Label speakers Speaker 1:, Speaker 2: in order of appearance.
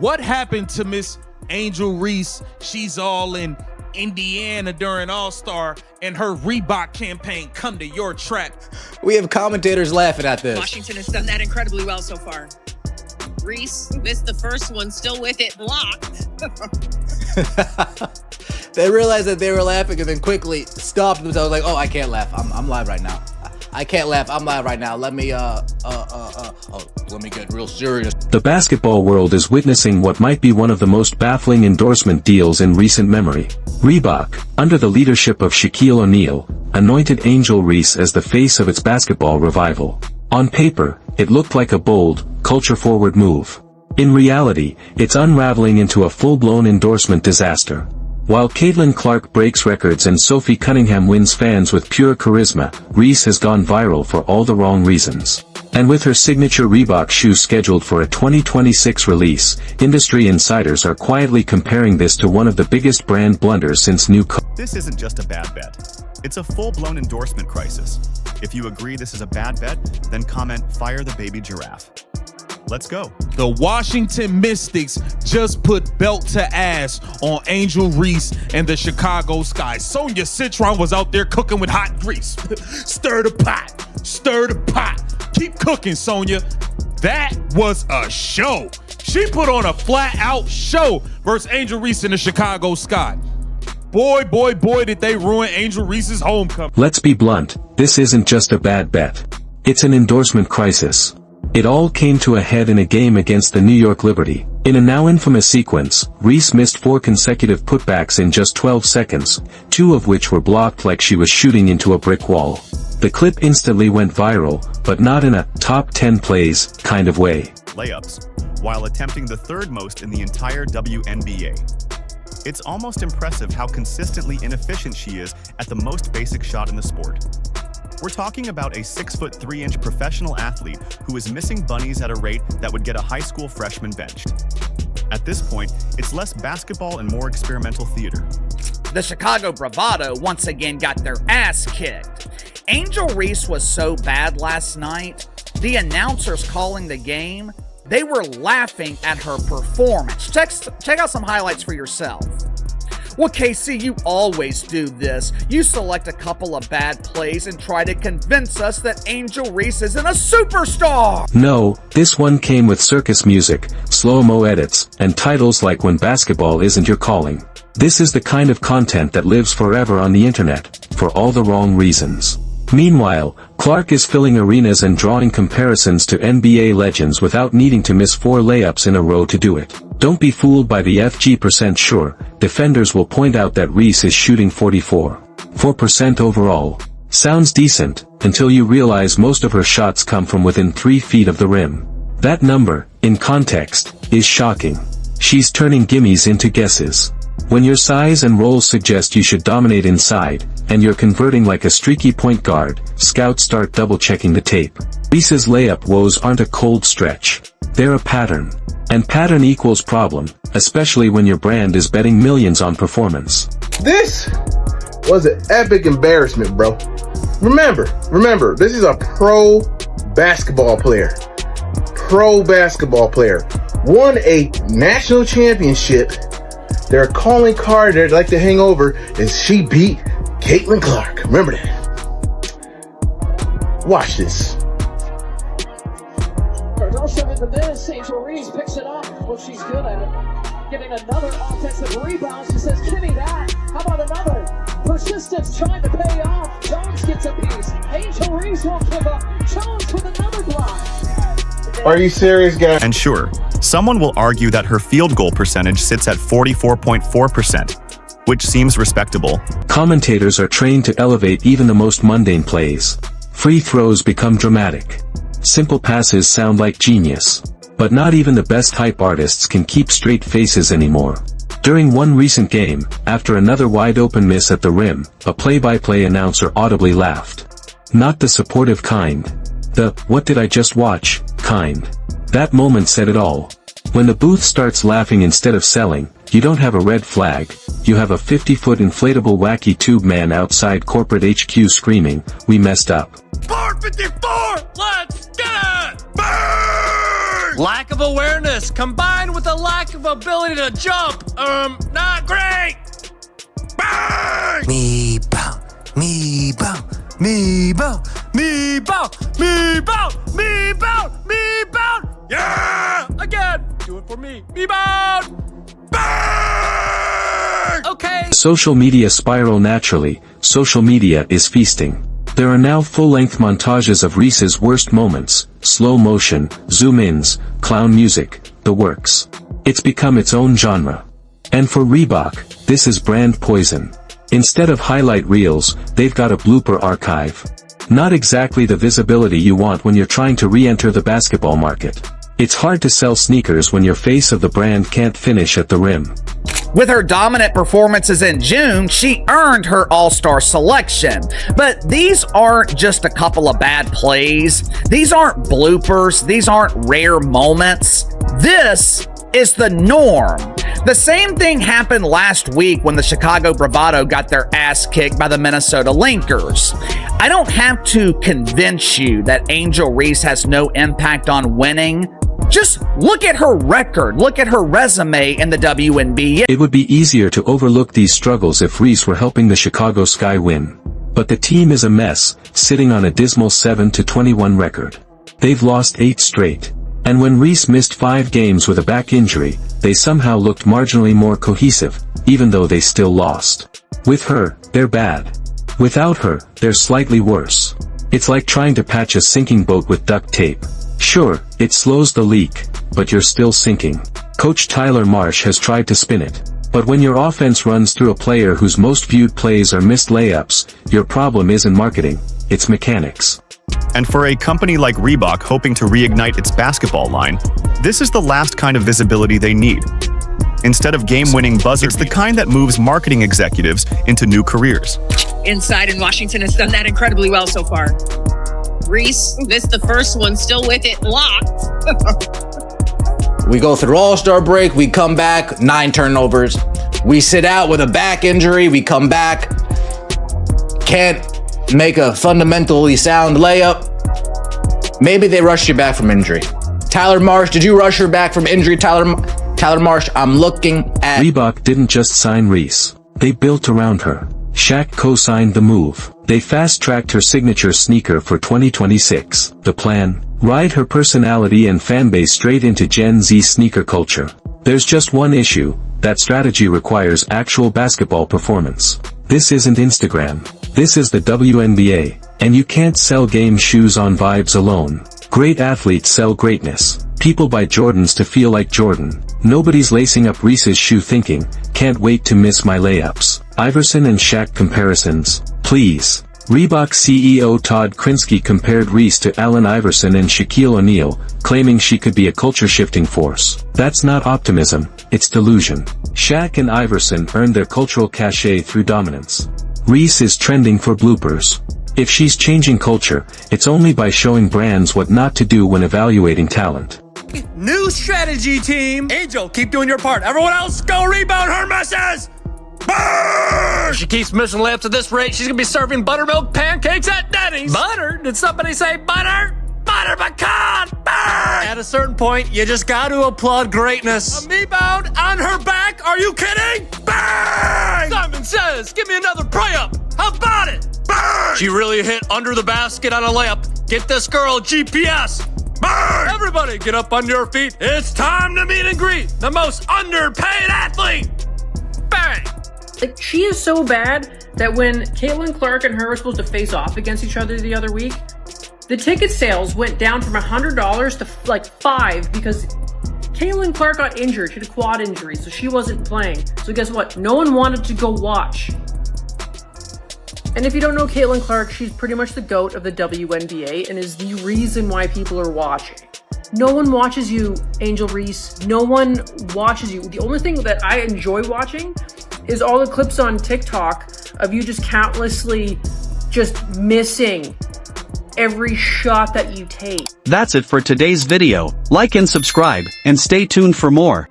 Speaker 1: What happened to Miss Angel Reese? She's all in Indiana during All-Star, and her Reebok campaign come to your track.
Speaker 2: We have commentators laughing at this.
Speaker 3: Washington has done that incredibly well so far. Reese missed the first one, still with it blocked.
Speaker 2: They realized that they were laughing and then quickly stopped themselves like, oh, I can't laugh. I'm live right now. I can't laugh. I'm live right now. Let me get real serious.
Speaker 4: The basketball world is witnessing what might be one of the most baffling endorsement deals in recent memory. Reebok, under the leadership of Shaquille O'Neal, anointed Angel Reese as the face of its basketball revival. On paper, it looked like a bold, culture-forward move. In reality, it's unraveling into a full-blown endorsement disaster. While Caitlin Clark breaks records and Sophie Cunningham wins fans with pure charisma, Reese has gone viral for all the wrong reasons. And with her signature Reebok shoe scheduled for a 2026 release, industry insiders are quietly comparing this to one of the biggest brand blunders since New Co-
Speaker 5: This isn't just a bad bet. It's a full-blown endorsement crisis. If you agree this is a bad bet, then comment "Fire the baby giraffe." Let's go.
Speaker 1: The Washington Mystics just put belt to ass on Angel Reese and the Chicago Sky. Sonia Citron was out there cooking with hot grease. Stir the pot, stir the pot. Keep cooking, Sonia. That was a show. She put on a flat-out show versus Angel Reese and the Chicago Sky. Boy, did they ruin Angel Reese's homecoming.
Speaker 4: Let's be blunt, this isn't just a bad bet. It's an endorsement crisis. It all came to a head in a game against the New York Liberty. In a now infamous sequence, Reese missed 4 consecutive putbacks in just 12 seconds, 2 of which were blocked like she was shooting into a brick wall. The clip instantly went viral, but not in a top 10 plays kind of way.
Speaker 5: Layups, while attempting the third most in the entire WNBA. It's almost impressive how consistently inefficient she is at the most basic shot in the sport. We're talking about a 6'3" professional athlete who is missing bunnies at a rate that would get a high school freshman benched. At this point, it's less basketball and more experimental theater.
Speaker 6: The Chicago Bravado once again got their ass kicked. Angel Reese was so bad last night, the announcers calling the game, they were laughing at her performance. Check out some highlights for yourself. Well, KC, you always do this. You select a couple of bad plays and try to convince us that Angel Reese isn't a superstar.
Speaker 4: No, this one came with circus music, slow-mo edits, and titles like "When Basketball Isn't Your Calling." This is the kind of content that lives forever on the internet, for all the wrong reasons. Meanwhile, Clark is filling arenas and drawing comparisons to NBA legends without needing to miss 4 layups in a row to do it. Don't be fooled by the FG% sure, defenders will point out that Reese is shooting 44% overall. Sounds decent, until you realize most of her shots come from within 3 feet of the rim. That number, in context, is shocking. She's turning gimmies into guesses. When your size and roles suggest you should dominate inside, and you're converting like a streaky point guard, scouts start double-checking the tape. Reese's layup woes aren't a cold stretch. They're a pattern. And pattern equals problem, especially when your brand is betting millions on performance.
Speaker 7: This was an epic embarrassment, bro. Remember, this is a pro basketball player. Won a national championship. Their calling card they'd like to hang over is she beat Caitlin Clark. Remember that. Watch this.
Speaker 8: Also in the miss, Angel Reese picks it up. Well, she's good at it. Getting another offensive rebound. She says, "Give me that." How about another? Persistence trying to pay off. Jones gets a piece. Angel Reese won't give up. Jones with another block.
Speaker 7: Are you serious, guys?
Speaker 5: And sure, someone will argue that her field goal percentage sits at 44.4%, which seems respectable.
Speaker 4: Commentators are trained to elevate even the most mundane plays. Free throws become dramatic. Simple passes sound like genius. But not even the best hype artists can keep straight faces anymore. During one recent game, after another wide-open miss at the rim, a play-by-play announcer audibly laughed. Not the supportive kind. The "what did I just watch" kind. That moment said it all. When the booth starts laughing instead of selling, you don't have a red flag, you have a 50-foot inflatable wacky tube man outside corporate HQ screaming, "We messed up."
Speaker 1: 454, let's get it! Bang!
Speaker 9: Lack of awareness combined with a lack of ability to jump. Not great. Bang!
Speaker 10: Me bow, me bow, me bow, me bow, me bow, me bow, me bow.
Speaker 9: Yeah! Again. Do it for me. Me bound. Bang! Okay.
Speaker 4: Social media spiral naturally. Social media is feasting. There are now full-length montages of Reese's worst moments, slow motion, zoom-ins, clown music, the works. It's become its own genre. And for Reebok, this is brand poison. Instead of highlight reels, they've got a blooper archive. Not exactly the visibility you want when you're trying to re-enter the basketball market. It's hard to sell sneakers when your face of the brand can't finish at the rim.
Speaker 6: With her dominant performances in June, she earned her All-Star selection. But these aren't just a couple of bad plays. These aren't bloopers. These aren't rare moments. This is the norm. The same thing happened last week when the Chicago Bravado got their ass kicked by the Minnesota Lakers. I don't have to convince you that Angel Reese has no impact on winning. Just look at her record, look at her resume in the WNBA.
Speaker 4: It would be easier to overlook these struggles if Reese were helping the Chicago Sky win. But the team is a mess, sitting on a dismal 7-21 record. They've lost 8 straight. And when Reese missed 5 games with a back injury, they somehow looked marginally more cohesive, even though they still lost. With her, they're bad. Without her, they're slightly worse. It's like trying to patch a sinking boat with duct tape. Sure, it slows the leak, but you're still sinking. Coach Tyler Marsh has tried to spin it. But when your offense runs through a player whose most viewed plays are missed layups, your problem isn't marketing, it's mechanics.
Speaker 5: And for a company like Reebok hoping to reignite its basketball line, this is the last kind of visibility they need. Instead of game-winning buzzer, it's the kind that moves marketing executives into new careers.
Speaker 3: Inside, and Washington has done that incredibly well so far. Reese missed the first one, still with it locked.
Speaker 2: We go through All-Star break, we come back, 9 turnovers. We sit out with a back injury, we come back, can't make a fundamentally sound layup. Maybe they rushed you back from injury. Tyler Marsh, did you rush her back from injury, Tyler Marsh? I'm looking at...
Speaker 4: Reebok didn't just sign Reese. They built around her. Shaq co-signed the move. They fast-tracked her signature sneaker for 2026. The plan? Ride her personality and fanbase straight into Gen Z sneaker culture. There's just one issue. That strategy requires actual basketball performance. This isn't Instagram. This is the WNBA. And you can't sell game shoes on vibes alone. Great athletes sell greatness. People buy Jordans to feel like Jordan. Nobody's lacing up Reese's shoe thinking, can't wait to miss my layups. Iverson and Shaq comparisons, please. Reebok CEO Todd Krinsky compared Reese to Allen Iverson and Shaquille O'Neal, claiming she could be a culture-shifting force. That's not optimism, it's delusion. Shaq and Iverson earned their cultural cachet through dominance. Reese is trending for bloopers. If she's changing culture, it's only by showing brands what not to do when evaluating talent.
Speaker 9: New strategy, team. Angel, keep doing your part. Everyone else, go rebound her misses. If she keeps missing layups at this rate, she's gonna be serving buttermilk pancakes at Denny's. Butter? Did somebody say butter? Butter pecan! Burn! At a certain point, you just got to applaud greatness. A me-bound on her back? Are you kidding? Bang! Simon says, give me another pray-up. How about it? Bang! She really hit under the basket on a layup. Get this girl a GPS. Bang! Everybody get up on your feet. It's time to meet and greet the most underpaid athlete. Bang!
Speaker 11: Like, she is so bad that when Caitlin Clark and her were supposed to face off against each other the other week, the ticket sales went down from $100 to like $5 because Caitlin Clark got injured. She had a quad injury, so she wasn't playing. So guess what? No one wanted to go watch. And if you don't know Caitlin Clark, she's pretty much the GOAT of the WNBA and is the reason why people are watching. No one watches you, Angel Reese. No one watches you. The only thing that I enjoy watching is all the clips on TikTok of you just countlessly just missing every shot that you take.
Speaker 12: That's it for today's video. Like and subscribe, and stay tuned for more.